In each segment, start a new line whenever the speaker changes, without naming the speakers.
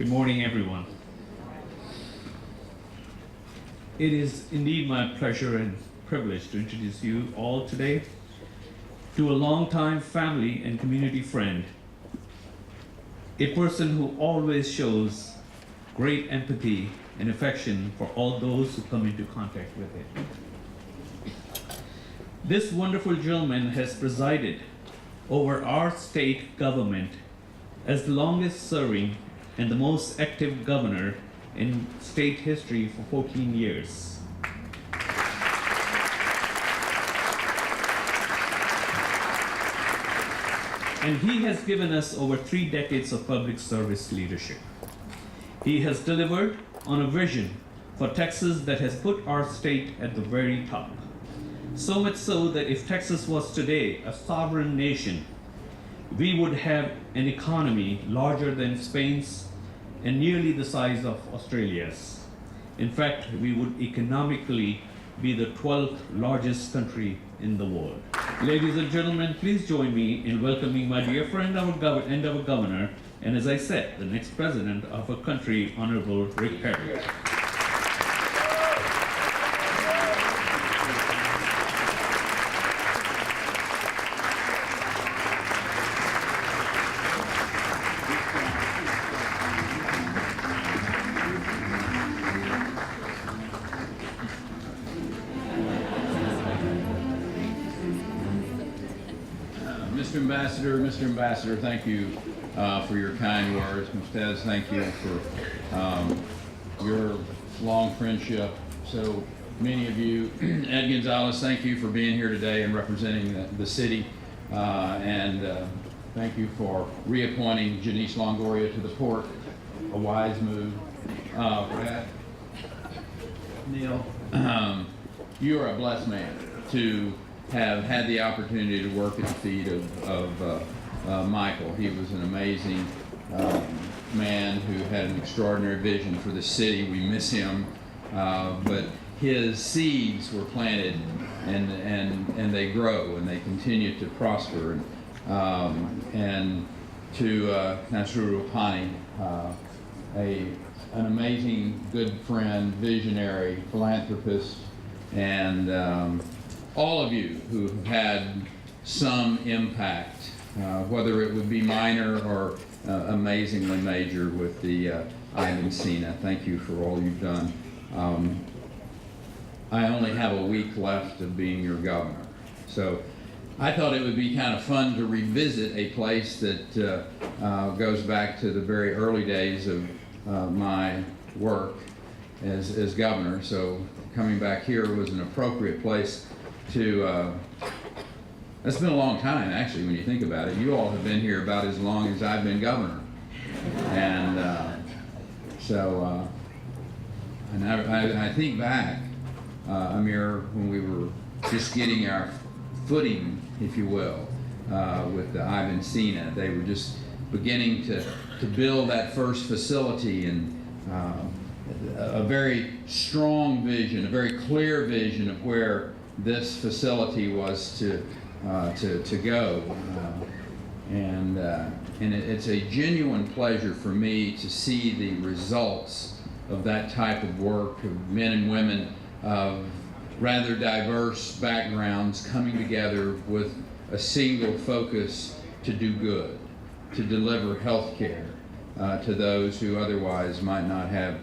Good morning, everyone. It is indeed my pleasure and privilege to introduce you all today to a longtime family and community friend, a person who always shows great empathy and affection for all those who come into contact with him. This wonderful gentleman has presided over our state government as the longest serving and the most active governor in state history for 14 years. And he has given us over 3 decades of public service leadership. He has delivered on a vision for Texas that has put our state at the very top. So much so that if Texas was today a sovereign nation, we would have an economy larger than Spain's and nearly the size of Australia's. In fact, we would economically be the 12th largest country in the world. Ladies and gentlemen, please join me in welcoming my dear friend our governor, and as I said, the next president of our country, Honorable Rick Perry.
Mr. Ambassador, thank you for your kind words. Mr. Thank you for your long friendship. So many of you, Ed Gonzalez, thank you for being here today and representing the city. Thank you for reappointing Janice Longoria to the port, a wise move. Brad, Neil, you are a blessed man to have had the opportunity to work at the feet of Michael. He was an amazing man who had an extraordinary vision for the city. We miss him, but his seeds were planted and they grow and they continue to prosper. And to Nasrul Pani, an amazing good friend, visionary, philanthropist, and all of you who have had some impact, whether it would be minor or amazingly major with the Ibn Sina. Thank you for all you've done. I only have a week left of being your governor. So I thought it would be kind of fun to revisit a place that goes back to the very early days of my work as governor. So coming back here was an appropriate place to, that's been a long time actually when you think about it. You all have been here about as long as I've been governor. And I think back, Amir, when we were just getting our footing, if you will, with the Ibn Sina. They were just beginning to build that first facility, and a very strong vision, a very clear vision of where this facility was to go. And it's a genuine pleasure for me to see the results of that type of work, of men and women of rather diverse backgrounds coming together with a single focus to do good, to deliver health care to those who otherwise might not have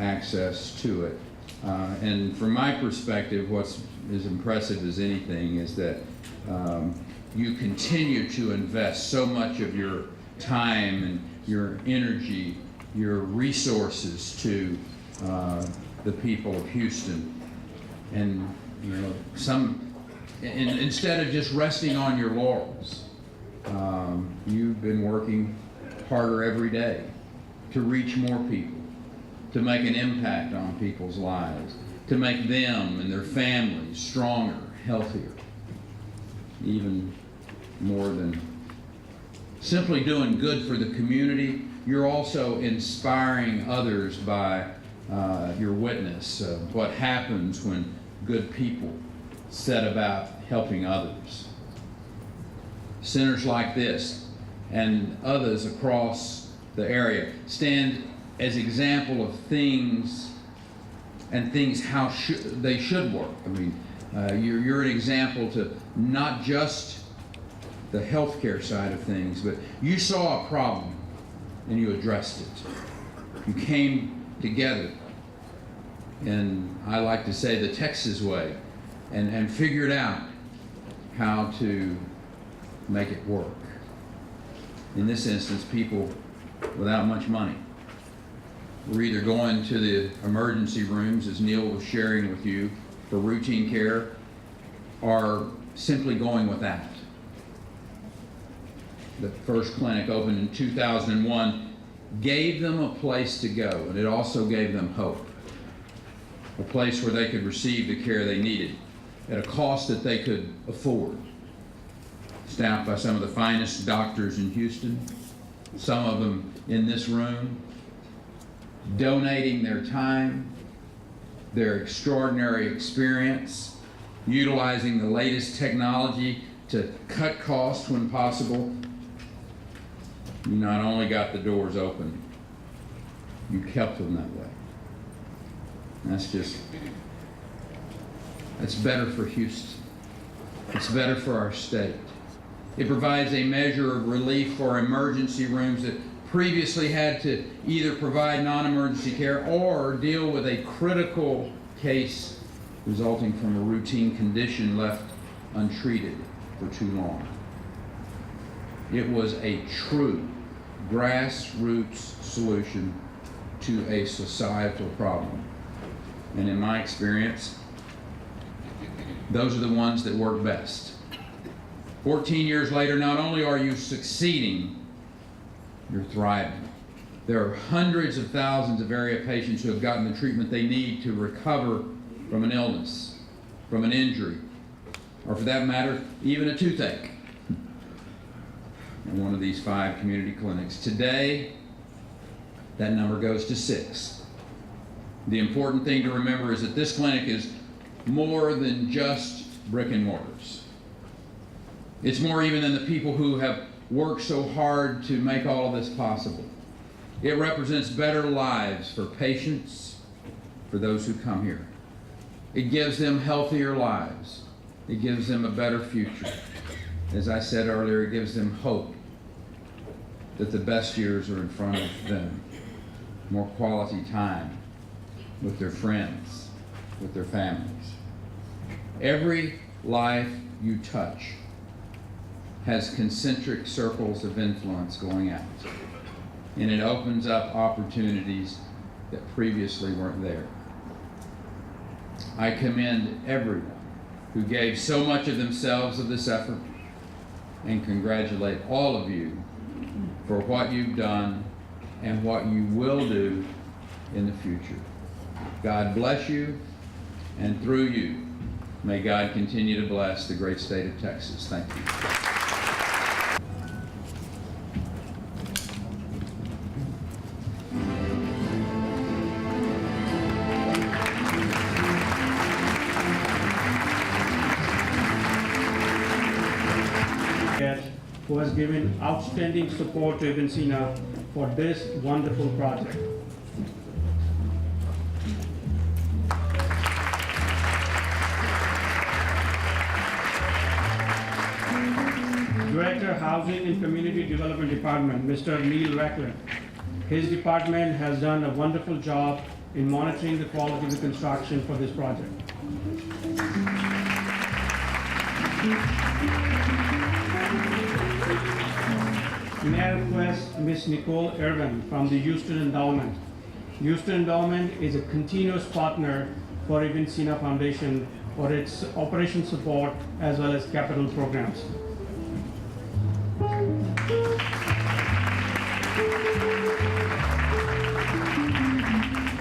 access to it. And from my perspective, what's as impressive as anything is that you continue to invest so much of your time and your energy, your resources to the people of Houston. And you know, instead of just resting on your laurels, you've been working harder every day to reach more people, to make an impact on people's lives, to make them and their families stronger, healthier, even more than simply doing good for the community. You're also inspiring others by your witness of what happens when good people set about helping others. Centers like this and others across the area, stand as example of things and things how they should work. I mean, you're an example to not just the healthcare side of things, but you saw a problem and you addressed it. You came together, and I like to say the Texas way, and figured out how to make it work. In this instance, people without much money were either going to the emergency rooms, as Neil was sharing with you, for routine care, or simply going without. The first clinic opened in 2001, gave them a place to go, and it also gave them hope. A place where they could receive the care they needed at a cost that they could afford. Staffed by some of the finest doctors in Houston, some of them in this room, donating their time, their extraordinary experience, utilizing the latest technology to cut costs when possible. You not only got the doors open, you kept them that way. That's better for Houston. It's better for our state. It provides a measure of relief for emergency rooms that previously had to either provide non-emergency care or deal with a critical case resulting from a routine condition left untreated for too long. It was a true grassroots solution to a societal problem. And in my experience, those are the ones that work best. 14 years later, not only are you succeeding, you're thriving. There are hundreds of thousands of area patients who have gotten the treatment they need to recover from an illness, from an injury, or for that matter, even a toothache in one of these 5 community clinics. Today, that number goes to 6. The important thing to remember is that this clinic is more than just brick and mortars. It's more even than the people who have worked so hard to make all of this possible. It represents better lives for patients, for those who come here. It gives them healthier lives. It gives them a better future. As I said earlier, it gives them hope that the best years are in front of them. More quality time with their friends, with their families. Every life you touch has concentric circles of influence going out, and it opens up opportunities that previously weren't there. I commend everyone who gave so much of themselves of this effort, and congratulate all of you for what you've done and what you will do in the future. God bless you, and through you, may God continue to bless the great state of Texas. Thank you.
Who has given outstanding support to Ibn Sina for this wonderful project. Director, Housing and Community Development Department, Mr. Neil Reckler. His department has done a wonderful job in monitoring the quality of the construction for this project. May I request Ms. Nicole Irvin from the Houston Endowment. Houston Endowment is a continuous partner for Ibn Sina Foundation for its operation support as well as capital programs.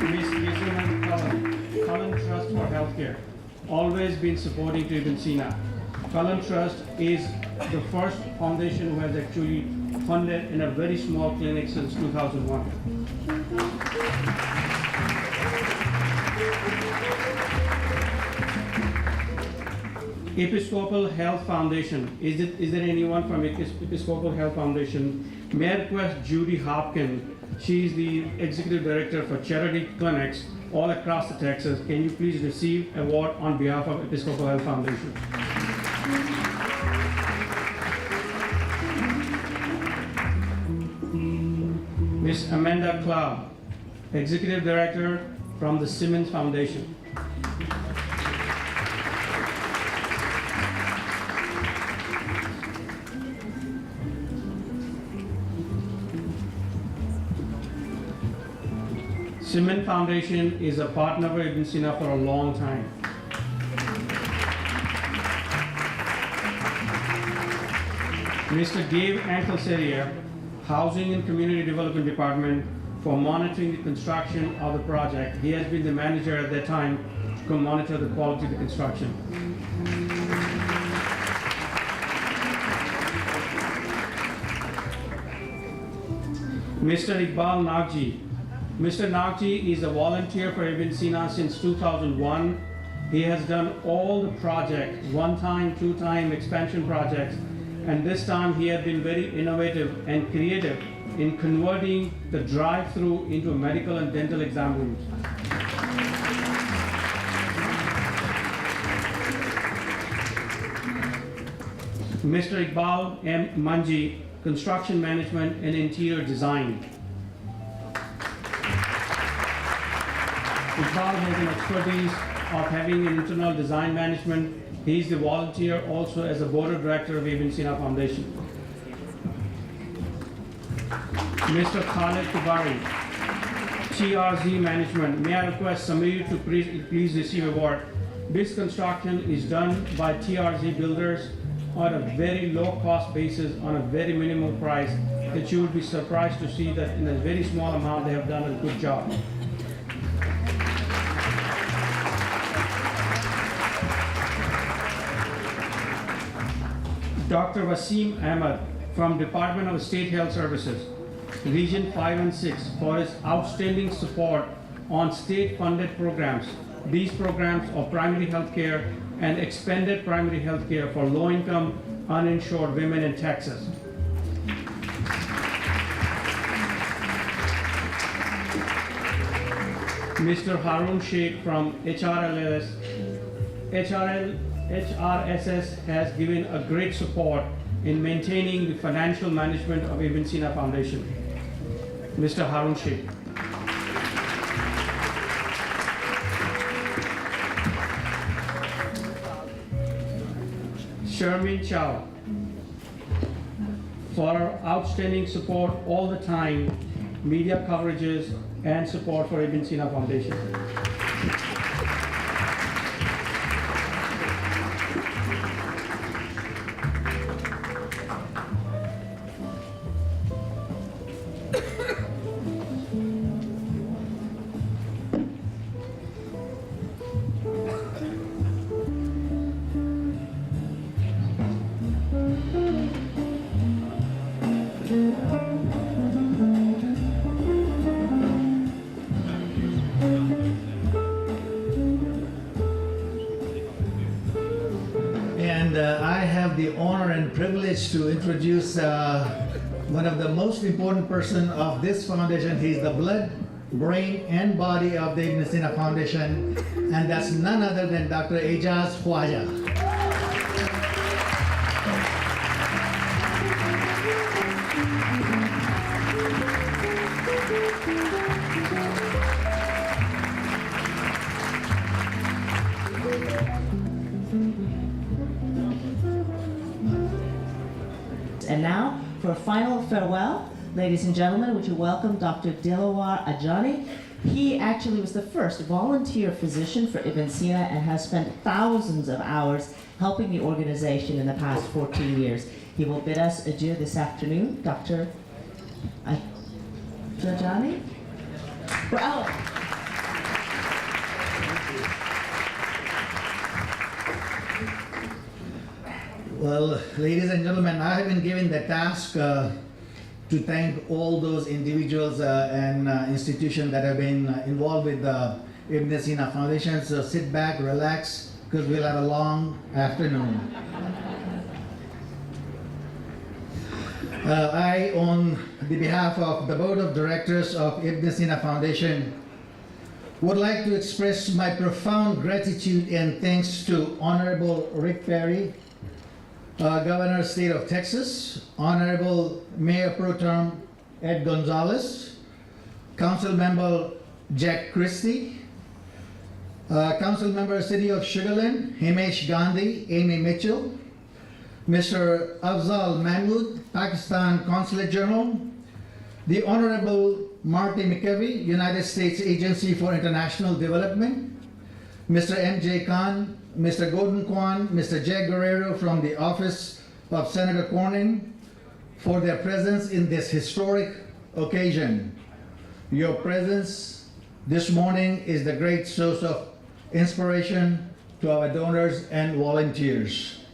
Ms. Gizman Cullen Trust for Healthcare, always been supporting to Ibn Sina. Cullen Trust is the first foundation who has actually funded in a very small clinic since 2001. Episcopal Health Foundation. Is there anyone from Episcopal Health Foundation May I request Judy Hopkins? She is the Executive Director for Charity Clinics all across the Texas. Can you please receive award on behalf of Episcopal Health Foundation? Ms. Amanda Cloud, Executive Director from the Simmons Foundation. Simmons Foundation is a partner with Ibn Sina for a long time. Mr. Dave Antelseria, Housing and Community Development Department, for monitoring the construction of the project. He has been the manager at that time to monitor the quality of the construction. Mr. Iqbal Nagji. Mr. Nagji is a volunteer for Ibn Sina since 2001. He has done all the projects, one-time, two-time expansion projects, and this time he has been very innovative and creative in converting the drive-through into a medical and dental exam rooms. Mr. Iqbal M. Manji, Construction Management and Interior Design. Iqbal has an expertise of having an internal design management. He is the volunteer also as a board of director of Ibn Sina Foundation. Mr. Khaled Kubari, TRZ Management. May I request Samir to please receive award. This construction is done by TRZ Builders on a very low cost basis, on a very minimal price, that you would be surprised to see that in a very small amount they have done a good job. Dr. Wasim Ahmed from Department of State Health Services, Region 5 and 6, for his outstanding support on state-funded programs. These programs are primary health care and expanded primary health care for low-income, uninsured women in Texas. Mr. Harun Sheikh from HRSS has given a great support in maintaining the financial management of Ibn Sina Foundation. Mr. Harun Sheikh. Shermin Chow, for our outstanding support all the time, media coverages, and support for Ibn Sina Foundation.
I have the honor and privilege to introduce one of the most important person of this foundation. He's the blood, brain, and body of the Ibn Sina Foundation, and that's none other than Dr. Ejaz Khwaja.
And now, for a final farewell, ladies and gentlemen, would you welcome Dr. Dilawar Ajani. He actually was the first volunteer physician for Ibn Sina and has spent thousands of hours helping the organization in the past 14 years. He will bid us adieu this afternoon. Dr. Ajani? Well,
Well, ladies and gentlemen, I have been given the task to thank all those individuals and institutions that have been involved with the Ibn Sina Foundation. So sit back, relax, because we'll have a long afternoon. I, on the behalf of the Board of Directors of Ibn Sina Foundation, would like to express my profound gratitude and thanks to Honorable Rick Perry, Governor of the State of Texas, Honorable Mayor Pro Tem Ed Gonzalez, Council Member Jack Christie, Council Member City of Sugar Land, Himesh Gandhi, Amy Mitchell, Mr. Afzal Mahmood, Pakistan Consulate General, the Honorable Marty McKevy, United States Agency for International Development, Mr. M.J. Khan, Mr. Gordon Kwan, Mr. Jay Guerrero from the Office of Senator Cornyn for their presence in this historic occasion. Your presence this morning is the great source of inspiration to our donors and volunteers.